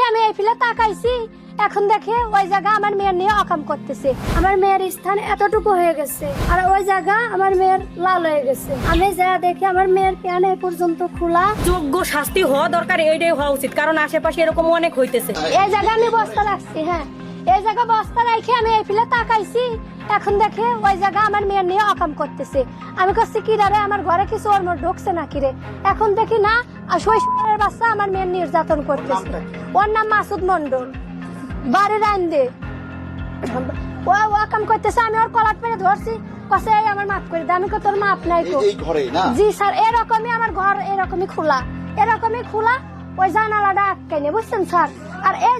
দেখে আমি এই ফিলে তাকাইছি, এখন দেখে ওই জায়গা আমার মেয়ের নিয়ে অকাম করতেছে। আমার মেয়ের স্থান এতটুকু হয়ে গেছে আর ওই জায়গা আমার মেয়ের লাল হয়ে গেছে। আমি যা দেখি আমার মেয়ের প্যান এ পর্যন্ত খোলা। যোগ্য শাস্তি হওয়া দরকার, এইটাই হওয়া উচিত, কারণ আশেপাশে এরকম অনেক হইতেছে। এই জায়গা আমি বস্তা রাখছি, হ্যাঁ এই জায়গা বস্তা রেখে আমি এই ফিলে তাকাইছি, এখন দেখে ওই জায়গা আমার মেয়ের নিয়ে অকাম করতেছে। আমি করছি কি রে, আমার ঘরে কিছু ওর মধ্যে ঢুকছে নাকি রে, এখন দেখি না শৈশবের বাচ্চা আমার মেয়ের নির্যাতন করতেছে। ওর নাম মাসুদ মন্ডল, বাড়ির আইন্দে ও ওয়াকাম করতেছে। আমি ওর কলার পেরে ধরছি, কসে আমার মাফ করে দে। আমি কো তোর মাফ নাই কো। জি স্যার, এরকমই আমার ঘর এরকমই খোলা, ওই জানালাটা আটকাই নিয়ে, বুঝছেন স্যার। আর এই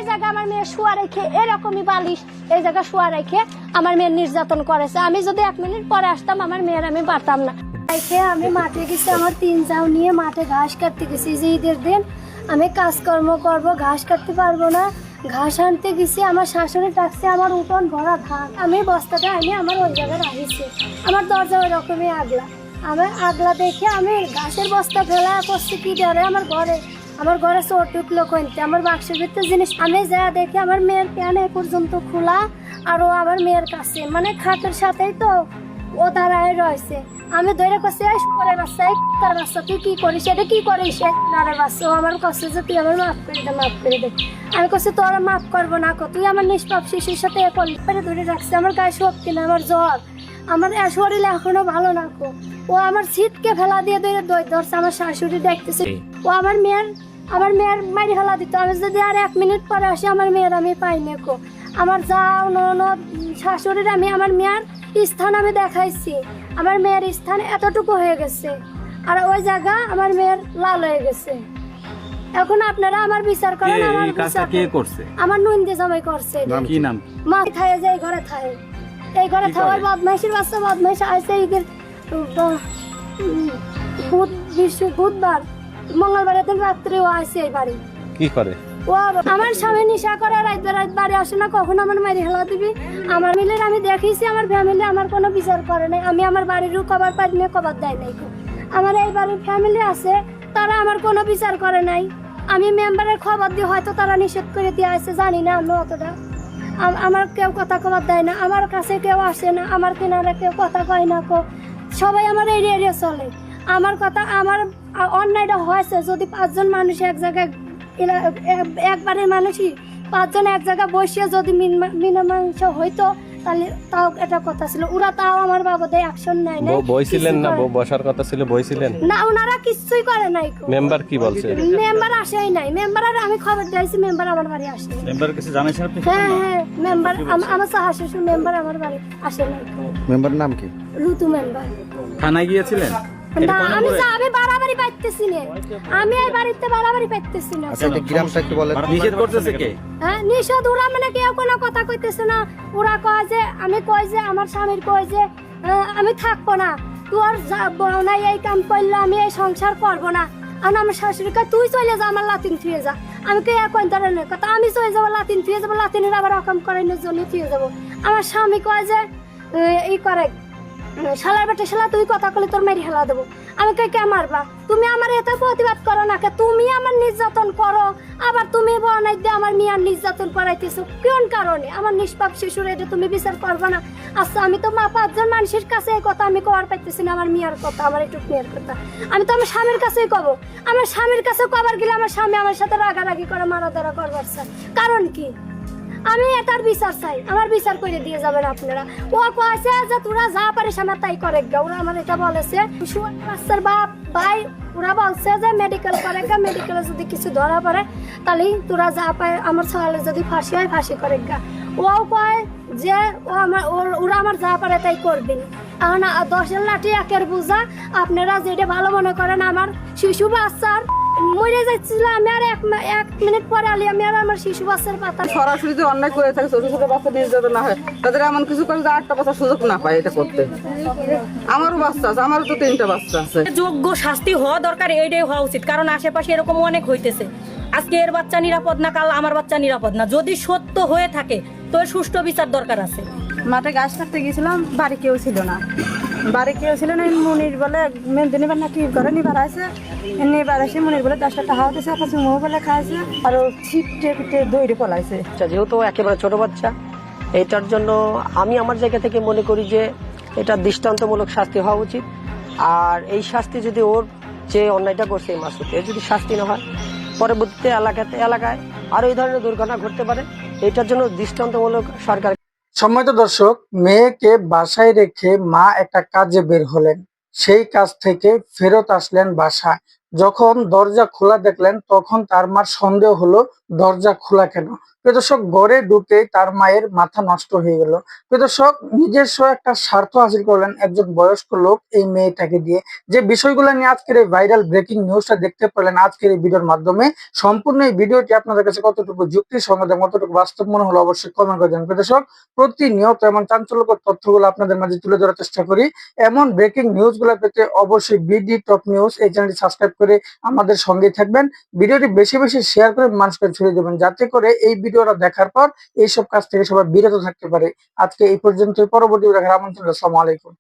জায়গা আমার মেয়ে শুয়া রেখে এরকমই বালিশ, এই জায়গা শুয়া রেখে আমার মেয়ের নির্যাতন করেছে। আমি যদি 1 মিনিট পরে আসতাম আমার মেয়ের আমি পারতাম না। আমি মাঠে গেছি, আমার 3 জাউ নিয়ে মাঠে ঘাস কাটতে গেছি। যে ঈদের দিন আমি কাজকর্ম করবো, ঘাস কাটতে পারবো না, ঘাস আনতে গেছি। আমার শাশুড়ি ডাকছে, আমার উঠোন ভরা ধান। আমি বস্তাটা আনি আমার ওই জায়গায় রাখিছি। আমার দরজা ওই রকমই আগলা দেখে আমি ঘাসের বস্তা ফেলা করছি কি ধরে আমার ঘরে চোর ঢুকলো কইতে, আমার বাক্সের ভিতরে জিনিস। আমি যা দেখি আমার মেয়ের প্যান এ পর্যন্ত খোলা আর ও আমার মেয়ের কাছে মানে খাটের সাথেই তো ও দাঁড়ায় রয়েছে। আমি ধরে করছি, এই শুকরের বাচ্চা, এই তার বাচ্চা, তুই কি করিস, এটা কি করিস নারের বাচ্চা। ও আমার কাছে যে তুই আমার মাফ করে দে। আমি কাছে তোরা মাফ করবো না, তুই আমার নিষ্পাপ শিশুর সাথে ধরে রাখছে। আমার গায়ে শক্তি না, আমার জ্বর, আমার শরীর এখনো ভালো না কো। ও আমার ছিটকে ফেলা দিয়ে ধরছে। আমার শাশুড়ি দেখতেছে, ও আমার মেয়ের মারি ফেলা দিত। আমি যদি আর 1 মিনিট পরে আসি আমার মেয়ের আমি পাই না কো। আমার যাও ননদ শাশুড়ির আমি আমার মেয়ের স্থান আমি দেখাইছি, আমার মেয়ের স্থান এতটুকু হয়ে গেছে আর ওই জায়গা আমার মেয়ের লাল হয়ে গেছে। এখন আপনারা আমার বিচার করেন। আমার বিচার কে করছে? আমার নইন্দে জামাই করছে। কি নাম? মা থায়ে যে এই ঘরে থাওয়ার বদমাইশের বাচ্চা বদমাইশ আইছে। ঈদের বুধবার মঙ্গলবার দিন রাত্রে ও আসে এই বাড়ি। কি করে? ও আমার স্বামী নিশা করে, রাত বাড়ি আসে না, কখন আমার মারি হেলা দিবি। আমার মিলের আমি দেখেছি, আমার ফ্যামিলি আমার কোনো বিচার করে নাই। আমি আমার বাড়িরও কবার পাই না, কবার দেয় নাই। আমার এই বাড়ির ফ্যামিলি আছে, তারা আমার কোনো বিচার করে নাই। আমি মেম্বারের খবর দিয়ে হয়তো তারা নিষেধ করে দিয়ে আসছে, জানি না আমি অতটা। আমার কেউ কথা কবার দেয় না, আমার কাছে কেউ আসে না, আমার কিনারে কেউ কথা কয় না কো। সবাই আমার এরিয়া চলে। আমার কথা, আমার অন্যায়টা হয়েছে যদি 5 জন মানুষ এক জায়গায়, একবারের মানুষই 5 জন এক জায়গায় বসিয়ে যদি মীমাংস হইতো তাহলে তাও এটা কথা ছিল। ওরা তাও আমার বাবাদের অ্যাকশন নেয় না। বইছিলেন না? বসার কথা ছিল, বইছিলেন না? ওনারা কিছুই করে নাই। মেম্বার কি বলছে? মেম্বার আসেই নাই। মেম্বারের আমি খবর দিয়েছি, মেম্বার আমার বাড়ি আসে। মেম্বার কিছু জানাইছেন আপনি? হ্যাঁ মেম্বার, আমার শাশুড়ি মেম্বার আমার বাড়ি আসে নাই। মেম্বার নাম কি? ঋতু মেম্বার। থানায় গিয়েছিলেন? না, আমি বাড়াবাড়ি পাইতেছি না, আমি এই বাড়িতে বাড়াবাড়ি পাইতেছি না। আচ্ছা, গ্রামটা একটু বলেন। নিষেধ করতেছে কে? হ্যাঁ নিষেধ, ওরা মানে কেউ কোনো কথা কইতেছে না। ওরা কয় যে, আমি কই যে আমার স্বামীর কয় যে আমি থাকবো না, তোর বউ নাই এই কাম করলে আমি এই সংসার করবো না। আর আমার শাশুড়ি কয় তুই চলে যা, আমার লাতিন থুয়ে যা। আমি কে কোন ধরনের কথা, আমি চলে যাবো লাতিন থুয়ে যাবো, লাতিনের আবার অকাম করানোর জন্য থুয়ে যাবো। আমার স্বামী কয় যে ই করে, শালার বেটা শালা, তুই কথা কলে তোর মেরি হেলা দেবো। আমি কে মারবা? তুমি আমার এত প্রতিবাদ করো না কে? তুমি আমার নির্যাতন করো, আবার তুমি বনাই দিয়ে আমার মেয়ের নির্যাতন করাইতেছো কোন কারণে? আমার নিষ্পাপ শিশুর এটা তুমি বিচার করবা না? আচ্ছা, আমি তো 5 জন মানুষের কাছে এই কথা আমি কবার পাইতেছি না, আমার মেয়ের কথা, আমার একটু মেয়ের কথা। আমি তো আমার স্বামীর কাছেই কব। আমার স্বামীর কাছে কবার গেলে আমার স্বামী আমার সাথে রাগারাগি করে, মারাধরা করবার চাই। কারণ কি? আমি এটার বিচার চাই, আমার বিচার করে দিয়ে যাবেন আপনারা। ও কয়েছে যে তোরা যা পারিস আমার তাই করে গা। ওরা আমার এটা বলেছে, বাচ্চার বাপ ভাই, ওরা বলছে যে মেডিকেল করে গা, মেডিকেলে যদি কিছু ধরা পড়ে তাহলে তোরা যা পায়, আমার ছেলে যদি ফাঁসি হয় ফাঁসি করে গা। ও কয় যে ওরা আমার যা পারে তাই করবেন। এখন 10-এর লাঠি 1-এর বোঝা। আপনারা যেটা ভালো মনে করেন, আমার শিশু বাচ্চার মরে যাচ্ছিল, আমি আর 1 মিনিট পরে আলি, আমি আর আমার শিশু বাচ্চার পাতা। সরাসরি যে অন্যায় করে থাকে, ছোট ছোট বাচ্চা নির্যাতন না হয়, তাদের এমন কিছু করে যে 8টা বাচ্চা সুযোগ না পায় এটা করতে। আমারও বাচ্চা আছে, আমারও তো 3টা বাচ্চা আছে। যোগ্য শাস্তি হওয়া দরকার, এইটাই হওয়া উচিত, কারণ আশেপাশে এরকম অনেক হইতেছে। আজকে এর বাচ্চা নিরাপদ না, কাল আমার বাচ্চা নিরাপদ না। যদি সত্য হয়ে থাকে তো এর সুষ্ঠু বিচার দরকার আছে। মাঠে ঘাস কাটতে গেছিলাম, বাড়ি কেউ ছিল না। বাড়ি কেউ ছিল না, মনির বলে মেহেন্দি নিবার না কি করে নিবার আছে, নিবার আসে মনির বলে 10টা টাকা হতেছে, একটা চুমো বলে খাইছে, আর ও ছিটে পিটে দৌড়ে পলাইছে। যেহেতু একেবারে ছোট বাচ্চা, এটার জন্য আমি আমার জায়গা থেকে মনে করি যে এটা দৃষ্টান্তমূলক শাস্তি হওয়া উচিত। আর এই শাস্তি যদি ওর যে অন্যায়টা করছে এই মাসুদ, এর যদি শাস্তি না হয়, পরবর্তীতে এলাকায় আরো এই ধরনের দুর্ঘটনা ঘটতে পারে। এটার জন্য দৃষ্টান্তমূলক সরকার। সম্মানিত দর্শক, মেয়েকে বাসায় রেখে মা একটা কাজে বের হলেন, সেই কাজ থেকে ফেরত আসলেন বাসায়। যখন দরজা খোলা দেখলেন তখন তার মার সন্দেহ হলো দরজা খোলা কেন। প্রিয় দর্শক, ঘরে ঢুকে তার মায়ের মাথা নষ্ট হয়ে গেল। প্রিয় দর্শক, নিজস্ব একটা স্বার্থ হাসিল করলেন একজন বয়স্ক লোক এই মেয়েটাকে দিয়ে। যে বিষয়গুলো নিয়ে আজকের এই ভাইরাল ব্রেকিং নিউজটা দেখতে পেলেন আজকের এই ভিডিওর মাধ্যমে, সম্পূর্ণ এই ভিডিওটি আপনাদের কাছে কতটুকু যুক্তিসঙ্গত, কতটুকু বাস্তব মনে হলো অবশ্যই কমেন্ট করে দেবেন। প্রিয় দর্শক, প্রতিনিয়ত এমন চাঞ্চল্যকর তথ্যগুলো আপনাদের মাঝে তুলে ধরার চেষ্টা করি। এমন ব্রেকিং নিউজগুলো পেতে অবশ্যই বিডি টপ নিউজ এই চ্যানেলটি সাবস্ক্রাইব করে আমাদের সঙ্গেই থাকবেন। ভিডিওটি বেশি বেশি শেয়ার করে মানুষকে ছড়িয়ে দেবেন, যাতে করে এই ভিডিওটা দেখার পর এইসব কাজ থেকে সবাই বিরত থাকতে পারে। আজকে এই পর্যন্ত, পরবর্তী দেখার আমন্ত্রণ। আসসালামু আলাইকুম।